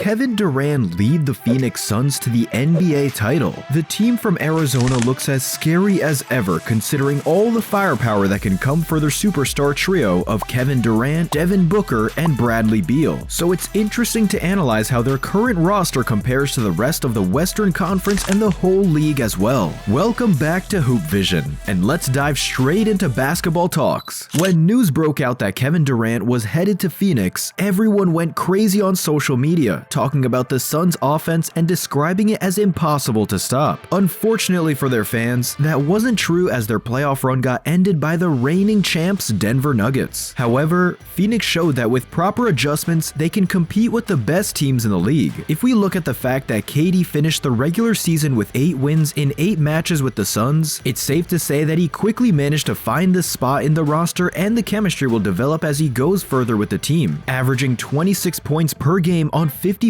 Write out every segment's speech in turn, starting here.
Kevin Durant lead the Phoenix Suns to the NBA title? The team from Arizona looks as scary as ever considering all the firepower that can come for their superstar trio of Kevin Durant, Devin Booker, and Bradley Beal. So it's interesting to analyze how their current roster compares to the rest of the Western Conference and the whole league as well. Welcome back to Hoop Vision, and let's dive straight into basketball talks. When news broke out that Kevin Durant was headed to Phoenix, everyone went crazy on social media, talking about the Suns' offense and describing it as impossible to stop. Unfortunately for their fans, that wasn't true as their playoff run got ended by the reigning champs Denver Nuggets. However, Phoenix showed that with proper adjustments, they can compete with the best teams in the league. If we look at the fact that KD finished the regular season with 8 wins in 8 matches with the Suns, it's safe to say that he quickly managed to find this spot in the roster, and the chemistry will develop as he goes further with the team, averaging 26 points per game on 55%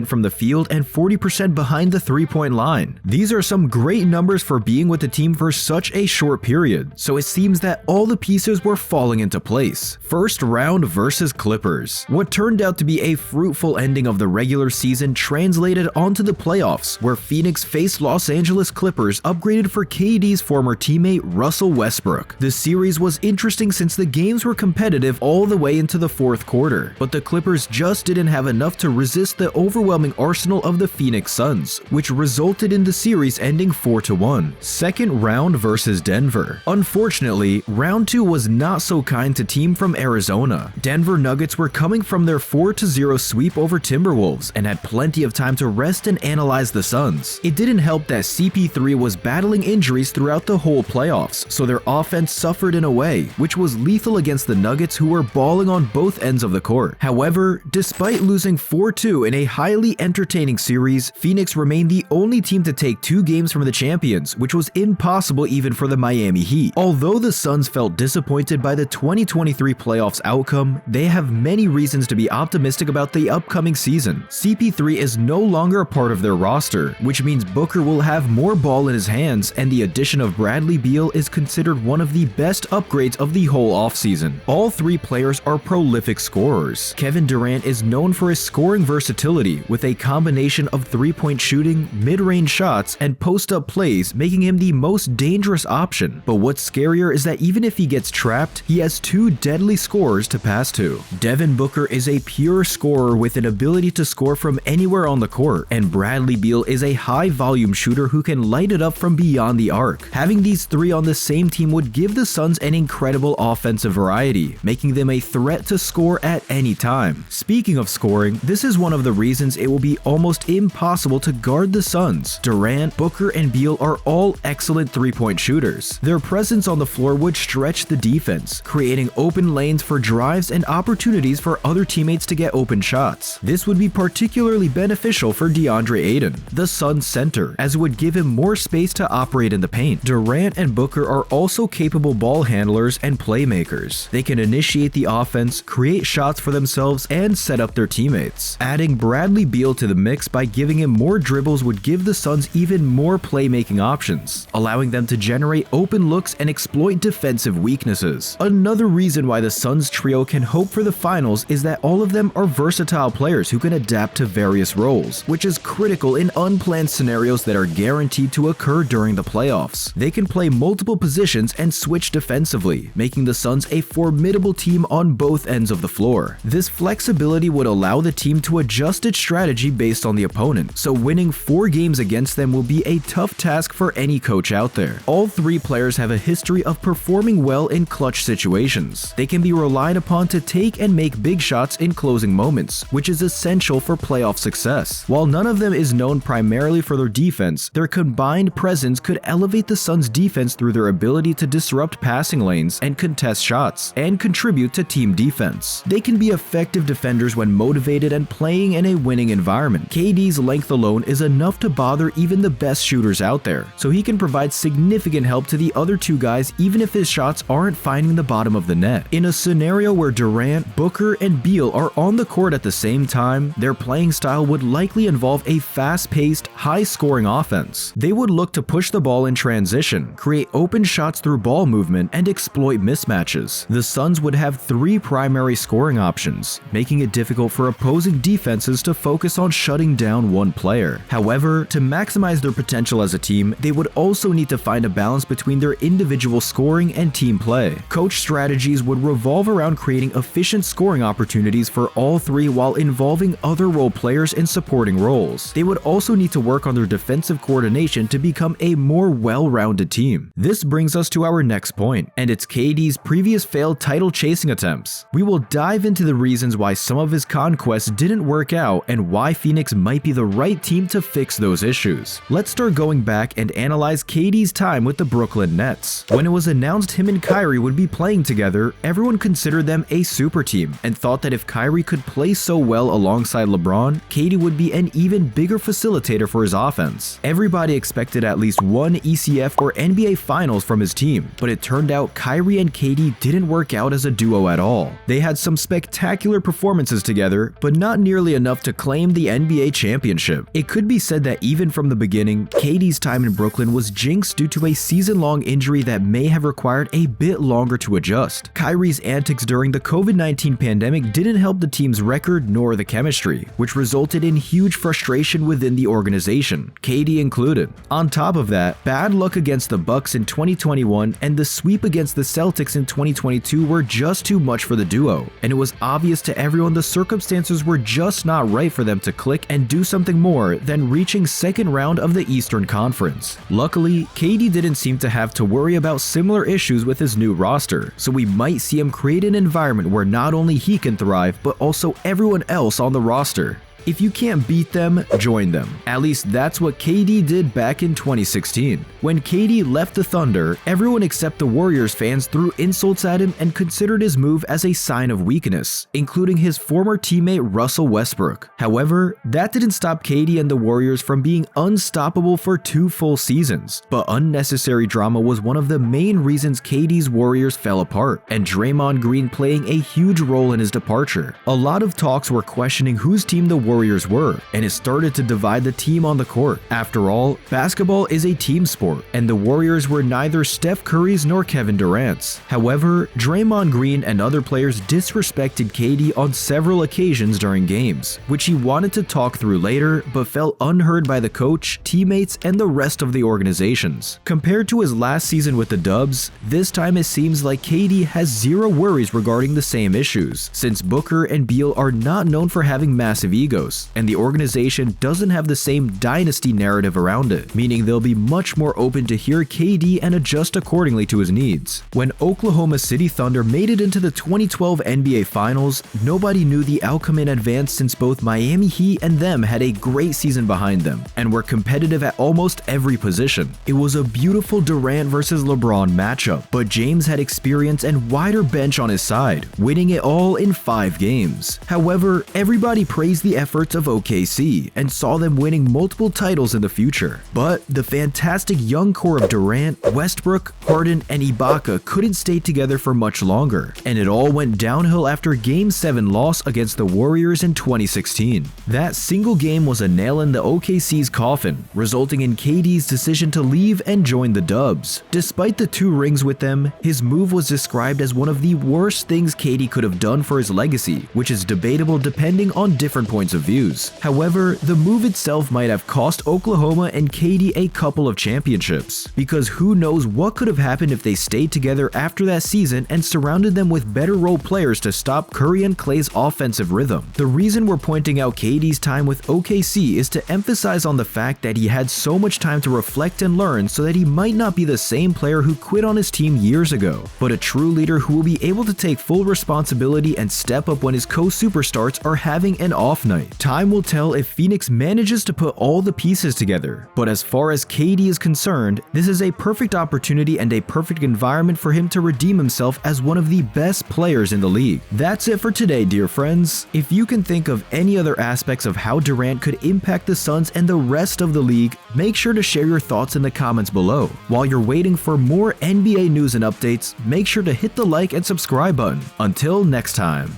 from the field and 40% behind the three-point line. These are some great numbers for being with the team for such a short period, so it seems that all the pieces were falling into place. First round versus Clippers. What turned out to be a fruitful ending of the regular season translated onto the playoffs, where Phoenix faced Los Angeles Clippers upgraded for KD's former teammate Russell Westbrook. The series was interesting since the games were competitive all the way into the fourth quarter, but the Clippers just didn't have enough to resist the overwhelming arsenal of the Phoenix Suns, which resulted in the series ending 4-1. Second round versus Denver. Unfortunately, round 2 was not so kind to team from Arizona. Denver Nuggets were coming from their 4-0 sweep over Timberwolves and had plenty of time to rest and analyze the Suns. It didn't help that CP3 was battling injuries throughout the whole playoffs, so their offense suffered in a way, which was lethal against the Nuggets, who were balling on both ends of the court. However, despite losing 4-2 in a highly entertaining series, Phoenix remained the only team to take 2 games from the champions, which was impossible even for the Miami Heat. Although the Suns felt disappointed by the 2023 playoffs outcome, they have many reasons to be optimistic about the upcoming season. CP3 is no longer a part of their roster, which means Booker will have more ball in his hands, and the addition of Bradley Beal is considered one of the best upgrades of the whole offseason. All 3 players are prolific scorers. Kevin Durant is known for his scoring versatility, with a combination of three-point shooting, mid-range shots, and post-up plays, making him the most dangerous option. But what's scarier is that even if he gets trapped, he has 2 deadly scorers to pass to. Devin Booker is a pure scorer with an ability to score from anywhere on the court, and Bradley Beal is a high-volume shooter who can light it up from beyond the arc. Having these 3 on the same team would give the Suns an incredible offensive variety, making them a threat to score at any time. Speaking of scoring, this is one of the reasons it will be almost impossible to guard the Suns. Durant, Booker, and Beal are all excellent three-point shooters. Their presence on the floor would stretch the defense, creating open lanes for drives and opportunities for other teammates to get open shots. This would be particularly beneficial for DeAndre Ayton, the Suns center, as it would give him more space to operate in the paint. Durant and Booker are also capable ball handlers and playmakers. They can initiate the offense, create shots for themselves, and set up their teammates. Adding Bradley Beal to the mix by giving him more dribbles would give the Suns even more playmaking options, allowing them to generate open looks and exploit defensive weaknesses. Another reason why the Suns trio can hope for the finals is that all of them are versatile players who can adapt to various roles, which is critical in unplanned scenarios that are guaranteed to occur during the playoffs. They can play multiple positions and switch defensively, making the Suns a formidable team on both ends of the floor. This flexibility would allow the team to adjust its strategy based on the opponent, so winning 4 games against them will be a tough task for any coach out there. All 3 players have a history of performing well in clutch situations. They can be relied upon to take and make big shots in closing moments, which is essential for playoff success. While none of them is known primarily for their defense, their combined presence could elevate the Suns' defense through their ability to disrupt passing lanes and contest shots, and contribute to team defense. They can be effective defenders when motivated and playing in a winning environment. KD's length alone is enough to bother even the best shooters out there, so he can provide significant help to the other 2 guys even if his shots aren't finding the bottom of the net. In a scenario where Durant, Booker, and Beal are on the court at the same time, their playing style would likely involve a fast-paced, high-scoring offense. They would look to push the ball in transition, create open shots through ball movement, and exploit mismatches. The Suns would have 3 primary scoring options, making it difficult for opposing defense defenses to focus on shutting down one player. However, to maximize their potential as a team, they would also need to find a balance between their individual scoring and team play. Coach strategies would revolve around creating efficient scoring opportunities for all three while involving other role players in supporting roles. They would also need to work on their defensive coordination to become a more well-rounded team. This brings us to our next point, and it's KD's previous failed title chasing attempts. We will dive into the reasons why some of his conquests didn't work out and why Phoenix might be the right team to fix those issues. Let's start going back and analyze KD's time with the Brooklyn Nets. When it was announced him and Kyrie would be playing together, everyone considered them a super team and thought that if Kyrie could play so well alongside LeBron, KD would be an even bigger facilitator for his offense. Everybody expected at least one ECF or NBA Finals from his team, but it turned out Kyrie and KD didn't work out as a duo at all. They had some spectacular performances together, but not nearly enough to claim the NBA championship. It could be said that even from the beginning, KD's time in Brooklyn was jinxed due to a season-long injury that may have required a bit longer to adjust. Kyrie's antics during the COVID-19 pandemic didn't help the team's record nor the chemistry, which resulted in huge frustration within the organization, KD included. On top of that, bad luck against the Bucks in 2021 and the sweep against the Celtics in 2022 were just too much for the duo, and it was obvious to everyone the circumstances were just not right for them to click and do something more than reaching second round of the Eastern Conference. Luckily, KD didn't seem to have to worry about similar issues with his new roster, so we might see him create an environment where not only he can thrive, but also everyone else on the roster. If you can't beat them, join them. At least that's what KD did back in 2016. When KD left the Thunder, everyone except the Warriors fans threw insults at him and considered his move as a sign of weakness, including his former teammate Russell Westbrook. However, that didn't stop KD and the Warriors from being unstoppable for 2 full seasons. But unnecessary drama was one of the main reasons KD's Warriors fell apart, and Draymond Green playing a huge role in his departure. A lot of talks were questioning whose team the Warriors were, and it started to divide the team on the court. After all, basketball is a team sport, and the Warriors were neither Steph Curry's nor Kevin Durant's. However, Draymond Green and other players disrespected KD on several occasions during games, which he wanted to talk through later, but felt unheard by the coach, teammates, and the rest of the organizations. Compared to his last season with the Dubs, this time it seems like KD has zero worries regarding the same issues, since Booker and Beal are not known for having massive egos, and the organization doesn't have the same dynasty narrative around it, meaning they'll be much more open to hear KD and adjust accordingly to his needs. When Oklahoma City Thunder made it into the 2012 NBA Finals, nobody knew the outcome in advance since both Miami Heat and them had a great season behind them and were competitive at almost every position. It was a beautiful Durant versus LeBron matchup, but James had experience and wider bench on his side, winning it all in 5 games. However, everybody praised the efforts of OKC and saw them winning multiple titles in the future. But the fantastic young core of Durant, Westbrook, Harden, and Ibaka couldn't stay together for much longer, and it all went downhill after Game 7 loss against the Warriors in 2016. That single game was a nail in the OKC's coffin, resulting in KD's decision to leave and join the Dubs. Despite the 2 rings with them, his move was described as one of the worst things KD could have done for his legacy, which is debatable depending on different points of views. However, the move itself might have cost Oklahoma and KD a couple of championships, because who knows what could have happened if they stayed together after that season and surrounded them with better role players to stop Curry and Klay's offensive rhythm. The reason we're pointing out KD's time with OKC is to emphasize on the fact that he had so much time to reflect and learn so that he might not be the same player who quit on his team years ago, but a true leader who will be able to take full responsibility and step up when his co-superstars are having an off night. Time will tell if Phoenix manages to put all the pieces together, but as far as KD is concerned, this is a perfect opportunity and a perfect environment for him to redeem himself as one of the best players in the league. That's it for today, dear friends. If you can think of any other aspects of how Durant could impact the Suns and the rest of the league, make sure to share your thoughts in the comments below. While you're waiting for more NBA news and updates, make sure to hit the like and subscribe button. Until next time.